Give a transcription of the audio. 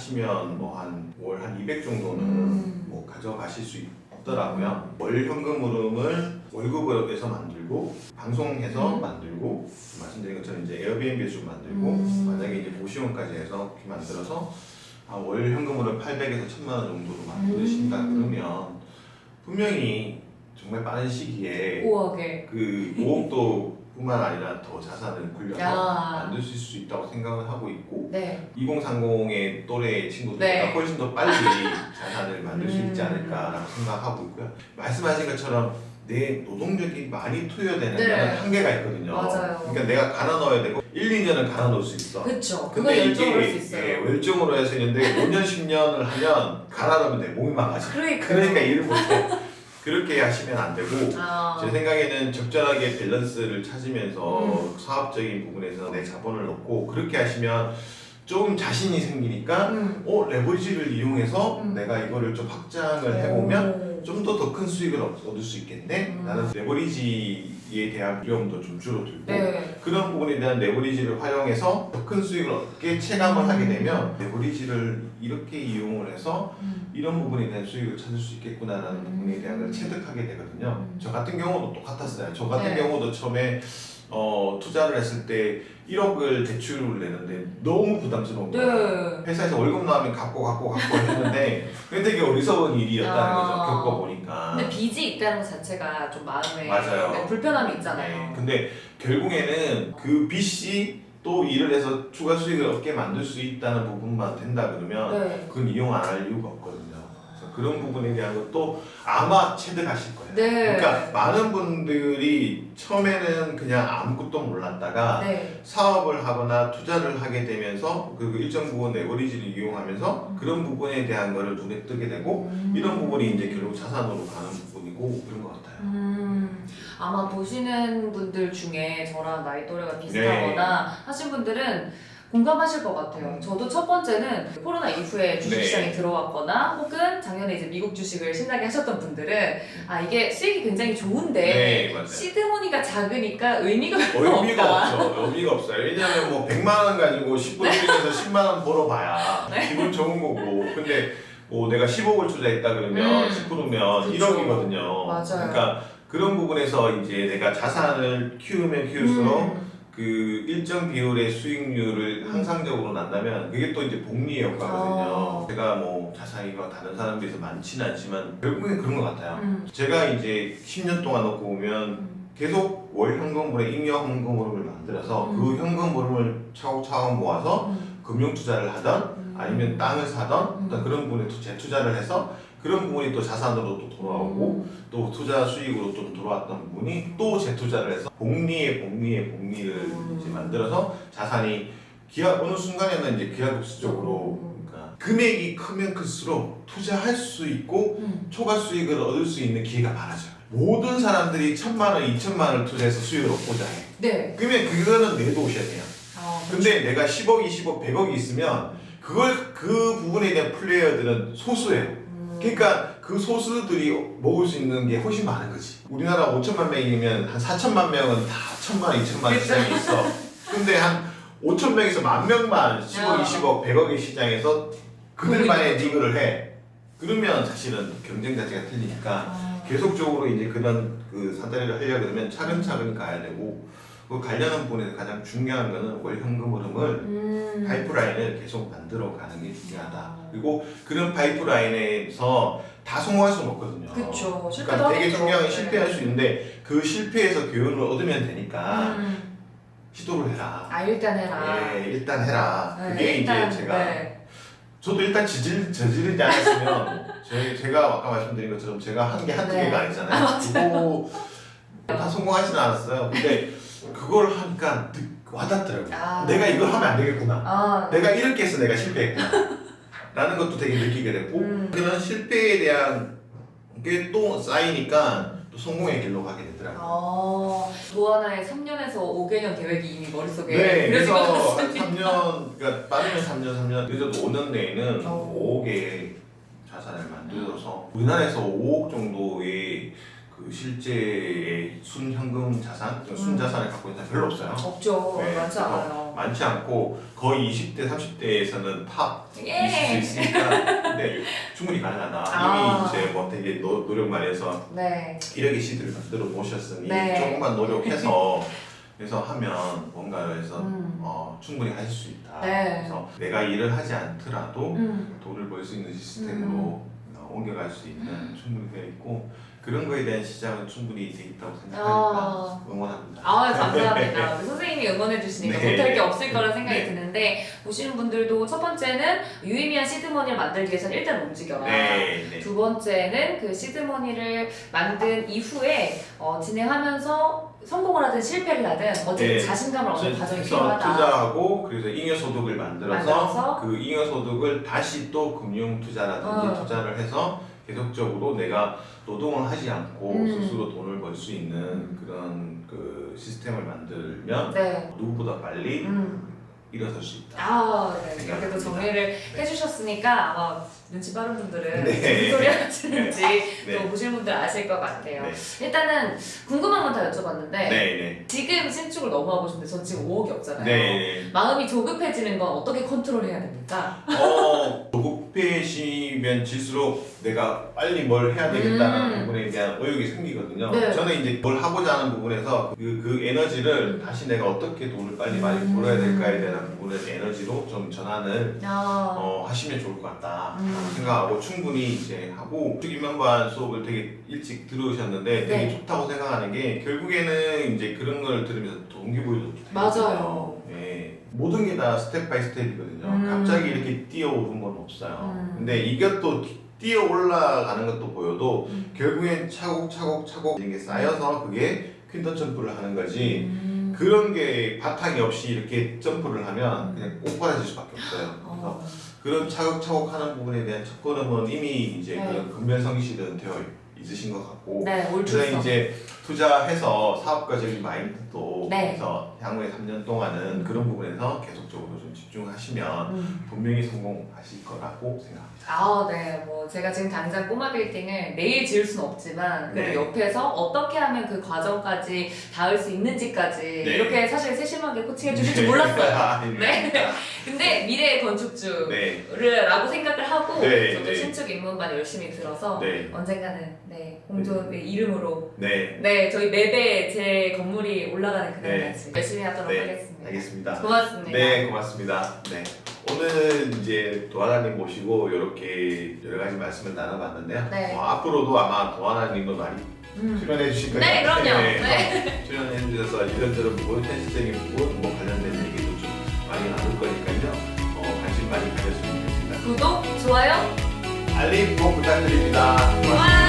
하시면 뭐 한 월 한 200 정도는 뭐 가져가실 수 있더라고요. 월 현금 흐름을 월급에서 만들고 방송해서 만들고 말씀드린 것처럼 이제 에어비앤비에서 만들고 만약에 이제 보시원까지 해서 이렇게 만들어서 월 현금으로 800에서 1000만 원 정도로 만드신다 그러면 분명히 정말 빠른 시기에 5억에 그 5억도 뿐만 아니라 더 자산을 굴려서 만들 수 있다고 생각을 하고 있고 네. 2030의 또래 친구들보다 네. 훨씬 더 빨리 자산을 만들 수 있지 않을까라고 생각하고 있고요. 말씀하신 것처럼 내 노동력이 많이 투여되는 네. 데는 한계가 있거든요. 맞아요. 그러니까 내가 갈아 넣어야 되고 1, 2년은 갈아 넣을 수 있어. 그쵸. 그거 근데 열정으로 할 수 이게 있어요. 열정으로 해서 있는데 5년, 10년을 하면 갈아 넣으면 내 몸이 망가져. 그러니까 일을 못해. 그렇게 하시면 안 되고 제 생각에는 적절하게 밸런스를 찾으면서 사업적인 부분에서 내 자본을 넣고 그렇게 하시면 좀 자신이 생기니까 레버리지를 이용해서 내가 이거를 좀 확장을 해보면 좀 더 큰 수익을 얻을 수 있겠네? 라는 레버리지에 대한 두려움도 좀 줄어들고 네. 그런 부분에 대한 레버리지를 활용해서 더 큰 수익을 얻게 체감을 하게 되면 레버리지를 이렇게 이용을 해서 이런 부분에 대한 수익을 찾을 수 있겠구나라는 부분에 대한 걸 체득하게 되거든요. 저 같은 경우도 똑같았어요. 저 같은 네. 경우도 처음에 투자를 했을 때 1억을 대출을 내는데 너무 부담스러운 거예요. 네. 회사에서 월급 나오면 갚고 했는데 그게 되게 어리석은 일이었다는 거죠. 겪어보니까. 근데 빚이 있다는 것 자체가 좀 마음에 맞아요. 네, 불편함이 있잖아요. 네. 근데 결국에는 그 빚이 또 일을 해서 추가 수익을 얻게 만들 수 있다는 부분만 된다 그러면 네. 그건 이용 안 할 이유가 없거든요. 그래서 그런 부분에 대한 것도 아마 체득하실 거예요. 네. 그러니까 많은 분들이 처음에는 그냥 아무것도 몰랐다가 네. 사업을 하거나 투자를 하게 되면서 그리고 일정 부분 레버리지를 이용하면서 그런 부분에 대한 거를 눈에 뜨게 되고 이런 부분이 이제 결국 자산으로 가는 부분이고 그런 것 같아요. 아마 보시는 분들 중에 저랑 나이 또래가 비슷하거나 하신 분들은 공감하실 것 같아요. 저도 첫 번째는 코로나 이후에 주식시장에 들어왔거나 혹은 작년에 이제 미국 주식을 신나게 하셨던 분들은 이게 수익이 굉장히 좋은데 맞아요. 시드머니가 작으니까 의미가 별로 의미가 없다. 없죠. 의미가 없어요. 왜냐하면 뭐 100만 원 가지고 10% 수익해서 10만 원 벌어봐야 기분 좋은 거고. 근데 뭐 내가 10억을 투자했다 그러면 10%면 그쵸. 1억이거든요. 맞아요. 그러니까 그런 부분에서 이제 내가 자산을 키우면 키울수록 그 일정 비율의 수익률을 항상적으로 난다면 그게 또 이제 복리의 효과거든요. 제가 뭐 자산이 다른 사람에 비해서 많지는 않지만 결국엔 그런 것 같아요. 제가 이제 10년 동안 놓고 보면 계속 월 현금으로 잉여 현금 흐름을 만들어서 그 현금 흐름을 차곡차곡 모아서 금융 투자를 하던 아니면 땅을 사던 어떤 그런 부분에 재투자를 해서 그런 부분이 또 자산으로 또 돌아오고 또 투자 수익으로 좀 돌아왔던 부분이 또 재투자를 해서 복리를 이제 만들어서 자산이 어느 순간에는 이제 기하급수적으로 그러니까 금액이 크면 클수록 투자할 수 있고 초과 수익을 얻을 수 있는 기회가 많아져요. 모든 사람들이 1000만 원, 2000만 원을 투자해서 수익을 얻고자 해. 네. 그러면 그거는 내놓으셔야 돼요. 근데 내가 10억, 20억, 100억이 있으면 그 부분에 대한 플레이어들은 소수예요. 그러니까 그 소수들이 먹을 수 있는 게 훨씬 많은 거지. 우리나라 5천만 명이면 한 4천만 명은 다 1000만 원, 2000만 원 시장에 있어. 근데 한 5천 명에서 10,000명만 10억, 20억, 100억의 시장에서 그들만의 리그를 해. 그러면 사실은 경쟁 자체가 틀리니까 계속적으로 이제 그런 그 사다리를 하려고 그러면 차근차근 가야 되고 그 관련한 부분에서 가장 중요한 거는 월 현금 흐름을 파이프라인을 계속 만들어 가는 게 중요하다. 그리고 그런 파이프라인에서 다 성공할 수는 없거든요. 그쵸. 그러니까 되게 하겠죠. 중요한 건 네. 실패할 수 있는데 그 실패에서 교훈을 얻으면 되니까 시도를 해라. 일단 해라. 예, 일단 해라. 네, 그게 일단, 이제 제가 네. 저도 일단 저지르지 않았으면 제가 아까 말씀드린 것처럼 제가 한 게 한두 네. 개가 아니잖아요. 그거 다 성공하지는 않았어요. 근데 그걸 하니까 와닿더라고요. 내가 이걸 하면 안 되겠구나. 내가 이렇게 해서 내가 실패했구나. 라는 것도 되게 느끼게 됐고 그런 실패에 대한 게 또 쌓이니까 또 성공의 길로 가게 되더라고요. 도하나의 3년에서 5개년 계획이 이미 머릿속에 네, 그려진 것 그래서 한 같습니다. 3년, 그러니까 빠르면 3년, 늦어도 5년 내에는 5억의 자산을 만들어서 우리나라에서 5억 정도의 그 그 실제 순현금 자산, 순자산을 갖고 있는 사람 별로 없어요. 없죠. 네, 많지 그래서 않아요. 많지 않고 거의 20대, 30대에서는 탑 예. 있을 수 있으니까 네, 충분히 가능하다. 아. 이미 이제 뭐 되게 노력 많이 해서 네. 1억의 시드를 만들어 놓으셨으니 네. 조금만 노력해서 그래서 하면 뭔가를 해서 충분히 하실 수 있다. 네. 그래서 내가 일을 하지 않더라도 돈을 벌 수 있는 시스템으로 옮겨갈 수 있는 충분히 되어 있고 그런 거에 대한 시장은 충분히 돼 있다고 생각하니까 응원합니다. 감사합니다. 우리 선생님이 응원해 주시니까 네. 못할 게 없을 거라 생각이 네. 드는데 보시는 분들도 첫 번째는 유의미한 시드머니를 만들기 위해서는 일단 움직여라. 네. 두 번째는 그 시드머니를 만든 이후에 진행하면서 성공을 하든 실패를 하든 어쨌든 네. 자신감을 얻는 과정이 그래서 필요하다. 투자하고 그래서 잉여소득을 만들어서 만들어서 그 잉여소득을 다시 또 금융투자라든지 투자를 해서 계속적으로 내가 노동을 하지 않고 스스로 돈을 벌 수 있는 그런 그 시스템을 만들면 네. 누구보다 빨리 일어설 수 있다. 네. 이렇게 또 정리를 해주셨으니까 아마 눈치 빠른 분들은 네. 무슨 소리 하시는지 네. 또 보시는 분들 아실 것 같아요. 네. 일단은 궁금한 건 다 여쭤봤는데 네. 지금 신축을 너무 하고 싶은데 전 지금 5억이 없잖아요. 네. 마음이 조급해지는 건 어떻게 컨트롤해야 됩니까? 조급해지면 질수록 내가 빨리 뭘 해야 되겠다는 부분에 대한 의욕이 생기거든요. 네. 저는 이제 뭘 하고자 하는 부분에서 그 에너지를 다시 내가 어떻게 돈을 빨리 많이 벌어야 될까에 대한 부분의 에너지로 좀 전환을 하시면 좋을 것 같다 생각하고 충분히 이제 하고 김명관 수업을 되게 일찍 들으셨는데 되게 네. 좋다고 생각하는 게 결국에는 이제 그런 걸 들으면서 동기부여도 되게 맞아요. 네. 모든 게 다 스텝 바이 스텝이거든요. 갑자기 이렇게 뛰어오른 건 없어요. 근데 이게 또 뛰어 올라가는 것도 보여도 결국엔 차곡차곡 이게 쌓여서 그게 퀸턴 점프를 하는 거지. 그런 게 바탕이 없이 이렇게 점프를 하면 그냥 꼬꾸라질 수밖에 없어요. 그래서 그런 차곡차곡 하는 부분에 대한 첫걸음은 이미 이제 네. 그런 근면성실은 되어 있으신 것 같고 네, 그래서 올출성. 이제 투자해서 사업가적인 마인드도 네. 그래서 향후에 3년 동안은 그런 부분에서 계속적으로 좀 집중하시면 분명히 성공하실 거라고 생각합니다. 네. 뭐 제가 지금 당장 꼬마 빌딩을 내일 지을 수는 없지만 그래도 네. 옆에서 어떻게 하면 그 과정까지 닿을 수 있는지까지 네. 이렇게 사실 세심하게 코칭해 주실 줄 몰랐어요. 네. 근데 미래의 건축주를 네. 라고 생각을 하고 네, 저도 네. 신축 입문반 열심히 들어서 네. 언젠가는 공존의 이름으로 네. 저희 맵에 제 건물이 올라가는 그날까지 열심히 하도록 네. 하겠습니다. 알겠습니다. 고맙습니다. 네, 고맙습니다. 네. 오늘은 이제 도하나님 모시고 이렇게 여러 가지 말씀을 나눠봤는데요. 네. 앞으로도 아마 도하나님도 많이 출연해 주실 거예요. 네, 그럼요. 네. 출연해 주셔서 이런저런 부분, 현실적인 부분, 관련된 얘기도 좀 많이 나눌 거니까요. 관심 많이 가졌으면 좋겠습니다. 구독, 좋아요, 알림 꼭 부탁드립니다. 고맙습니다.